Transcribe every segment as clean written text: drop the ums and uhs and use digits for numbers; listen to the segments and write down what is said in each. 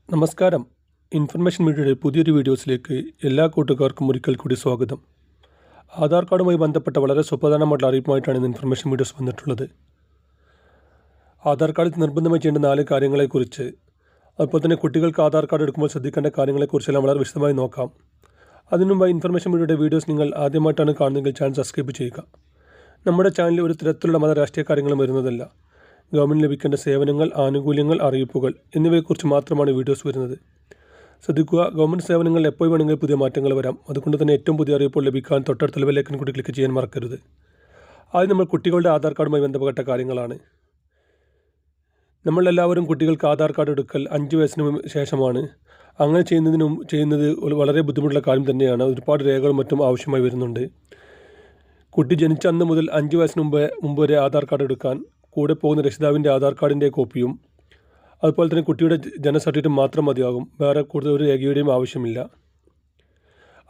നമസ്കാരം. ഇൻഫർമേഷൻ മീഡിയയുടെ പുതിയൊരു വീഡിയോസിലേക്ക് എല്ലാ കൂട്ടുകാർക്കും ഒരിക്കൽ കൂടി സ്വാഗതം. ആധാർ കാർഡുമായി ബന്ധപ്പെട്ട വളരെ സുപ്രധാനമായിട്ടുള്ള അറിയിപ്പുമായിട്ടാണ് ഇന്ന് ഇൻഫർമേഷൻ വീഡിയോസ് വന്നിട്ടുള്ളത്. ആധാർ കാർഡിൽ നിർബന്ധമായി ചെയ്യേണ്ട 4 കാര്യങ്ങളെക്കുറിച്ച്, അതുപോലെ തന്നെ കുട്ടികൾക്ക് ആധാർ കാർഡ് എടുക്കുമ്പോൾ ശ്രദ്ധിക്കേണ്ട കാര്യങ്ങളെക്കുറിച്ചെല്ലാം വളരെ വിശദമായി നോക്കാം. അതിനുമുമ്പായി ഇൻഫർമേഷൻ മീഡിയയുടെ വീഡിയോസ് നിങ്ങൾ ആദ്യമായിട്ടാണ് കാണുന്നതെങ്കിൽ ചാനൽ സബ്സ്ക്രൈബ് ചെയ്യുക. നമ്മുടെ ചാനലിൽ ഒരു തരത്തിലുള്ള മത രാഷ്ട്രീയ കാര്യങ്ങളും വരുന്നതല്ല. ഗവൺമെൻറ് ലഭിക്കേണ്ട സേവനങ്ങൾ, ആനുകൂല്യങ്ങൾ, അറിയിപ്പുകൾ എന്നിവയെക്കുറിച്ച് മാത്രമാണ് വീഡിയോസ് വരുന്നത്. ശ്രദ്ധിക്കുക, ഗവൺമെൻറ് സേവനങ്ങളിൽ എപ്പോൾ വേണമെങ്കിലും പുതിയ മാറ്റങ്ങൾ വരാം. അതുകൊണ്ട് തന്നെ ഏറ്റവും പുതിയ അറിയിപ്പുകൾ ലഭിക്കാൻ തൊട്ടടുത്തുള്ള ബെല്ലൈക്കൺ കൂടി ക്ലിക്ക് ചെയ്യാൻ മറക്കരുത്. ആദ്യം നമ്മൾ കുട്ടികളുടെ ആധാർ കാർഡുമായി ബന്ധപ്പെട്ട കാര്യങ്ങളാണ്. നമ്മളെല്ലാവരും കുട്ടികൾക്ക് ആധാർ കാർഡ് എടുക്കൽ 5 വയസ്സിന് ശേഷമാണ്. അങ്ങനെ ചെയ്യുന്നത് വളരെ ബുദ്ധിമുട്ടുള്ള കാര്യം തന്നെയാണ്. ഒരുപാട് രേഖകളും മറ്റും ആവശ്യമായി വരുന്നുണ്ട്. കുട്ടി ജനിച്ച അന്ന് മുതൽ 5 വയസ്സിന് മുമ്പ് വരെ ആധാർ കാർഡ് എടുക്കാൻ കൂടെ പോകുന്ന രക്ഷിതാവിൻ്റെ ആധാർ കാർഡിൻ്റെ കോപ്പിയും അതുപോലെ തന്നെ കുട്ടിയുടെ ജനന മാത്രം മതിയാകും. വേറെ കൂടുതൽ ഒരു രേഖയുടെയും ആവശ്യമില്ല.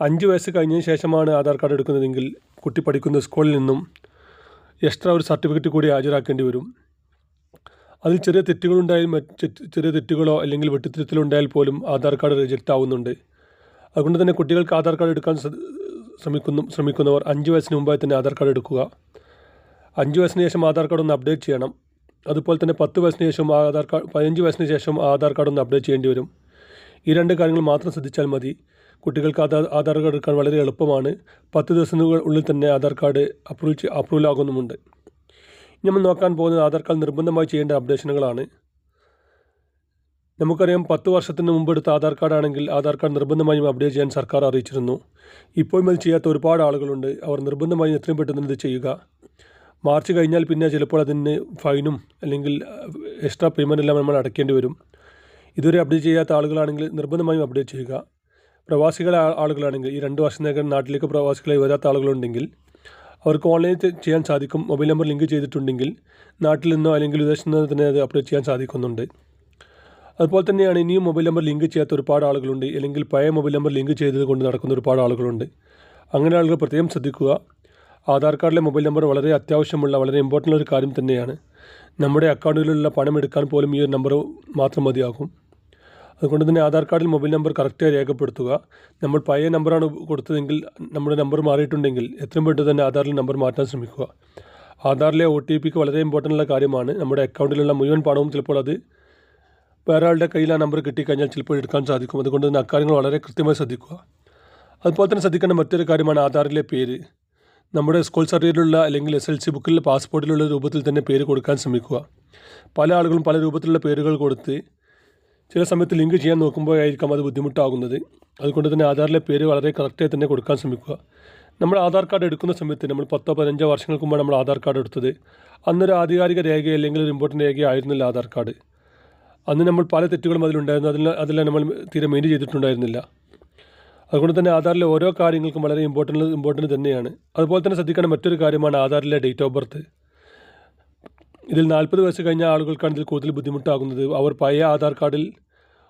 5 വയസ്സ് കഴിഞ്ഞതിന് ശേഷമാണ് ആധാർ കാർഡ് എടുക്കുന്നതെങ്കിൽ കുട്ടി പഠിക്കുന്ന സ്കൂളിൽ നിന്നും എക്സ്ട്രാ ഒരു സർട്ടിഫിക്കറ്റ് കൂടി ഹാജരാക്കേണ്ടി വരും. അതിൽ ചെറിയ തെറ്റുകളോ അല്ലെങ്കിൽ വെട്ടിത്തിരുത്തലുണ്ടായാൽ പോലും ആധാർ കാർഡ് റിജക്റ്റ് ആവുന്നുണ്ട്. അതുകൊണ്ട് തന്നെ കുട്ടികൾക്ക് ആധാർ കാർഡ് എടുക്കാൻ ശ്രമിക്കുന്നവർ 5 വയസ്സിന് മുമ്പായി തന്നെ ആധാർ കാർഡ് എടുക്കുക. 5 വയസ്സിന് ശേഷം ആധാർ കാർഡ് ഒന്ന് അപ്ഡേറ്റ് ചെയ്യണം. അതുപോലെ തന്നെ 10 വയസ്സിന് ശേഷം 15 വയസ്സിന് ശേഷം ആധാർ കാർഡ് ഒന്ന് അപ്ഡേറ്റ് ചെയ്യേണ്ടി വരും. ഈ 2 കാര്യങ്ങൾ മാത്രം ശ്രദ്ധിച്ചാൽ മതി. കുട്ടികൾക്ക് ആധാർ കാർഡ് എടുക്കാൻ വളരെ എളുപ്പമാണ്. 10 ദിവസത്തിനുള്ളിൽ തന്നെ ആധാർ കാർഡ് അപ്രൂവൽ ആകുന്നുമുണ്ട്. ഇനി നമ്മൾ നോക്കാൻ പോകുന്നത് ആധാർ കാർഡ് നിർബന്ധമായി ചെയ്യേണ്ട അപ്ഡേഷനുകളാണ്. നമുക്കറിയാം, 10 വർഷത്തിന് മുമ്പ് എടുത്ത ആധാർ കാർഡാണെങ്കിൽ ആധാർ കാർഡ് നിർബന്ധമായും അപ്ഡേറ്റ് ചെയ്യാൻ സർക്കാർ അറിയിച്ചിരുന്നു. ഇപ്പോഴും അത് ചെയ്യാത്ത ഒരുപാട് ആളുകളുണ്ട്. അവർ നിർബന്ധമായും എത്രയും പെട്ടെന്ന് ഇത് ചെയ്യുക. മാർച്ച് കഴിഞ്ഞാൽ പിന്നെ ചിലപ്പോൾ അതിന് ഫൈനും അല്ലെങ്കിൽ എക്സ്ട്രാ പേയ്മെൻ്റ് എല്ലാം നമ്മൾ അടയ്ക്കേണ്ടി വരും. ഇതുവരെ അപ്ഡേറ്റ് ചെയ്യാത്ത ആളുകളാണെങ്കിൽ നിർബന്ധമായും അപ്ഡേറ്റ് ചെയ്യുക. ആളുകളാണെങ്കിൽ ഈ 2 വർഷത്തിനകം നാട്ടിലേക്ക് പ്രവാസികളായി വരാത്ത ആളുകളുണ്ടെങ്കിൽ അവർക്ക് ഓൺലൈനിൽ ചെയ്യാൻ സാധിക്കും. മൊബൈൽ നമ്പർ ലിങ്ക് ചെയ്തിട്ടുണ്ടെങ്കിൽ നാട്ടിൽ നിന്നോ അല്ലെങ്കിൽ വിദേശത്ത് നിന്നോ തന്നെ അത് അപ്ഡേറ്റ് ചെയ്യാൻ സാധിക്കുന്നുണ്ട്. അതുപോലെ തന്നെയാണ് ഇനിയും മൊബൈൽ നമ്പർ ലിങ്ക് ചെയ്യാത്ത ഒരുപാട് ആളുകളുണ്ട്. അല്ലെങ്കിൽ പഴയ മൊബൈൽ നമ്പർ ലിങ്ക് ചെയ്തത് കൊണ്ട് നടക്കുന്ന ഒരുപാട് ആളുകളുണ്ട്. അങ്ങനെ ആളുകൾ പ്രത്യേകം ശ്രദ്ധിക്കുക. ആധാർ കാർഡിലെ മൊബൈൽ നമ്പർ വളരെ അത്യാവശ്യമുള്ള, വളരെ ഇമ്പോർട്ടൻ്റ് ഒരു കാര്യം തന്നെയാണ്. നമ്മുടെ അക്കൗണ്ടിലുള്ള പണം എടുക്കാൻ പോലും ഈ ഒരു നമ്പർ മാത്രം മതിയാകും. അതുകൊണ്ട് തന്നെ ആധാർ കാർഡിൽ മൊബൈൽ നമ്പർ കറക്റ്റായി രേഖപ്പെടുത്തുക. നമ്മൾ പഴയ നമ്പറാണ് കൊടുത്തതെങ്കിൽ, നമ്മുടെ നമ്പർ മാറിയിട്ടുണ്ടെങ്കിൽ എത്രയും പെട്ടെന്ന് തന്നെ ആധാറിൽ നമ്പർ മാറ്റാൻ ശ്രമിക്കുക. ആധാറിലെ OTPക്ക് വളരെ ഇമ്പോർട്ടൻ്റ് ഉള്ള കാര്യമാണ്. നമ്മുടെ അക്കൗണ്ടിലുള്ള മുഴുവൻ പണവും ചിലപ്പോൾ അത് വേറെ ആളുടെ കയ്യിൽ ആ നമ്പർ കിട്ടിക്കഴിഞ്ഞാൽ ചിലപ്പോൾ എടുക്കാൻ സാധിക്കും. അതുകൊണ്ട് തന്നെ അക്കാര്യങ്ങൾ വളരെ കൃത്യമായി ശ്രദ്ധിക്കുക. അതുപോലെ തന്നെ ശ്രദ്ധിക്കേണ്ട മറ്റൊരു കാര്യമാണ് ആധാറിലെ പേര്. നമ്മുടെ സ്കൂൾ സർട്ടിഫിക്കറ്റിലുള്ള അല്ലെങ്കിൽ SLC ബുക്കിൽ പാസ്പോർട്ടിലുള്ള രൂപത്തിൽ തന്നെ പേര് കൊടുക്കാൻ ശ്രമിക്കുക. പല ആളുകളും പല രൂപത്തിലുള്ള പേരുകൾ കൊടുത്ത് ചില സമയത്ത് ലിങ്ക് ചെയ്യാൻ നോക്കുമ്പോഴായിരിക്കും അത് ബുദ്ധിമുട്ടാകുന്നത്. അതുകൊണ്ട് തന്നെ ആധാറിലെ പേര് വളരെ കറക്റ്റായി തന്നെ കൊടുക്കാൻ ശ്രമിക്കുക. നമ്മൾ ആധാർ കാർഡ് എടുക്കുന്ന സമയത്ത് നമ്മൾ 10-15 വർഷങ്ങൾക്ക് മുമ്പ് നമ്മൾ ആധാർ കാർഡ് എടുത്തത് അന്നൊരു ആധികാരിക രേഖ അല്ലെങ്കിൽ ഒരു ഇമ്പോർട്ടൻ്റ് രേഖ ആയിരുന്നില്ല ആധാർ കാർഡ്. അന്ന് നമ്മൾ പല തെറ്റുകളും അതിലുണ്ടായിരുന്നു. അതെല്ലാം നമ്മൾ തീരെ മെയിൻറ്റെയിൻ ചെയ്തിട്ടുണ്ടായിരുന്നില്ല. അതുകൊണ്ട് തന്നെ ആധാറിലെ ഓരോ കാര്യങ്ങൾക്കും വളരെ ഇമ്പോർട്ടൻ്റ് തന്നെയാണ്. അതുപോലെ തന്നെ ശ്രദ്ധിക്കേണ്ട മറ്റൊരു കാര്യമാണ് ആധാറിലെ ഡേറ്റ് ഓഫ് ബർത്ത്. ഇതിൽ 40 വയസ്സ് കഴിഞ്ഞ ആളുകൾക്കാണ് ഇതിൽ കൂടുതൽ ബുദ്ധിമുട്ടാകുന്നത്. അവർ പഴയ ആധാർ കാർഡിൽ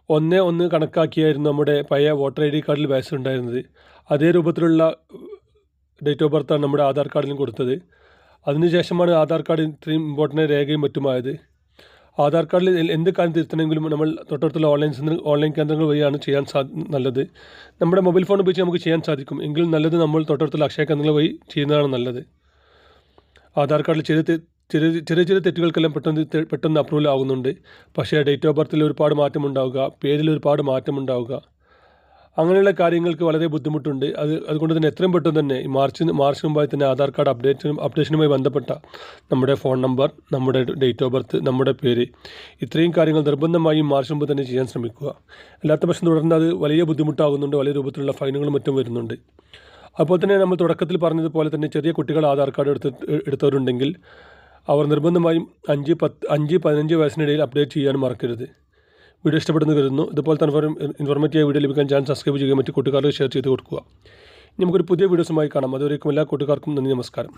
1-1 കണക്കാക്കിയായിരുന്നു നമ്മുടെ പഴയ വോട്ടർ ID കാർഡിൽ വയസ്സുണ്ടായിരുന്നത്. അതേ രൂപത്തിലുള്ള ഡേറ്റ് ഓഫ് ബർത്താണ് നമ്മുടെ ആധാർ കാർഡിലും കൊടുത്തത്. അതിനുശേഷമാണ് ആധാർ കാർഡ് ഇത്രയും ഇമ്പോർട്ടൻ്റ് രേഖയും മറ്റുമായത്. ആധാർ കാർഡിൽ എന്ത് കാര്യം തിരുത്തണമെങ്കിലും നമ്മൾ തൊട്ടടുത്തുള്ള ഓൺലൈൻ കേന്ദ്രങ്ങൾ വഴിയാണ് ചെയ്യാൻ നല്ലത്. നമ്മുടെ മൊബൈൽ ഫോൺ ഉപയോഗിച്ച് നമുക്ക് ചെയ്യാൻ സാധിക്കും. എങ്കിലും നല്ലത് നമ്മൾ തൊട്ടടുത്തുള്ള അക്ഷയ കേന്ദ്രങ്ങൾ വഴി ചെയ്യുന്നതാണ് നല്ലത്. ആധാർ കാർഡിൽ ചെറിയ തെറ്റുകൾക്കെല്ലാം പെട്ടെന്ന് അപ്രൂവൽ ആകുന്നുണ്ട്. പക്ഷേ ഡേറ്റ് ഓഫ് ബർത്തിൽ ഒരുപാട് മാറ്റമുണ്ടാവുക, പേരിൽ ഒരുപാട് മാറ്റമുണ്ടാവുക, അങ്ങനെയുള്ള കാര്യങ്ങൾക്ക് വളരെ ബുദ്ധിമുട്ടുണ്ട്. അതുകൊണ്ട് തന്നെ എത്രയും പെട്ടെന്ന് തന്നെ ഈ മാർച്ചിന് മുമ്പായി തന്നെ ആധാർ കാർഡ് അപ്ഡേഷനുമായി ബന്ധപ്പെട്ട നമ്മുടെ ഫോൺ നമ്പർ, നമ്മുടെ ഡേറ്റ് ഓഫ് ബർത്ത്, നമ്മുടെ പേര്, ഇത്രയും കാര്യങ്ങൾ നിർബന്ധമായും മാർച്ച് മുമ്പ് തന്നെ ചെയ്യാൻ ശ്രമിക്കുക. അല്ലാത്ത പക്ഷം തുടർന്ന് അത് വലിയ ബുദ്ധിമുട്ടാകുന്നുണ്ട്. വലിയ രൂപത്തിലുള്ള ഫൈനുകളും മറ്റും വരുന്നുണ്ട്. അതുപോലെ തന്നെ നമ്മൾ തുടക്കത്തിൽ പറഞ്ഞതുപോലെ തന്നെ ചെറിയ കുട്ടികൾ ആധാർ കാർഡ് എടുത്തവരുണ്ടെങ്കിൽ അവർ നിർബന്ധമായും 5-15 വയസ്സിനിടയിൽ അപ്ഡേറ്റ് ചെയ്യാൻ മറക്കരുത്. വീഡിയോ ഇഷ്ടപ്പെടുന്നു കരുതുന്നു. ഇതുപോലത്തെ ഇൻഫോർമേറ്റീവ് വീഡിയോ ലഭിക്കാൻ ചാനൽ സബ്സ്ക്രൈബ് ചെയ്യുക, മറ്റു കൂട്ടുകാർക്ക് ഷെയർ ചെയ്ത് കൊടുക്കുക. നമുക്കൊരു പുതിയ വീഡിയോസുമായി കാണാം. അതുവരേക്കും എല്ലാ കൂട്ടുകാർക്കും നന്ദി, നമസ്കാരം.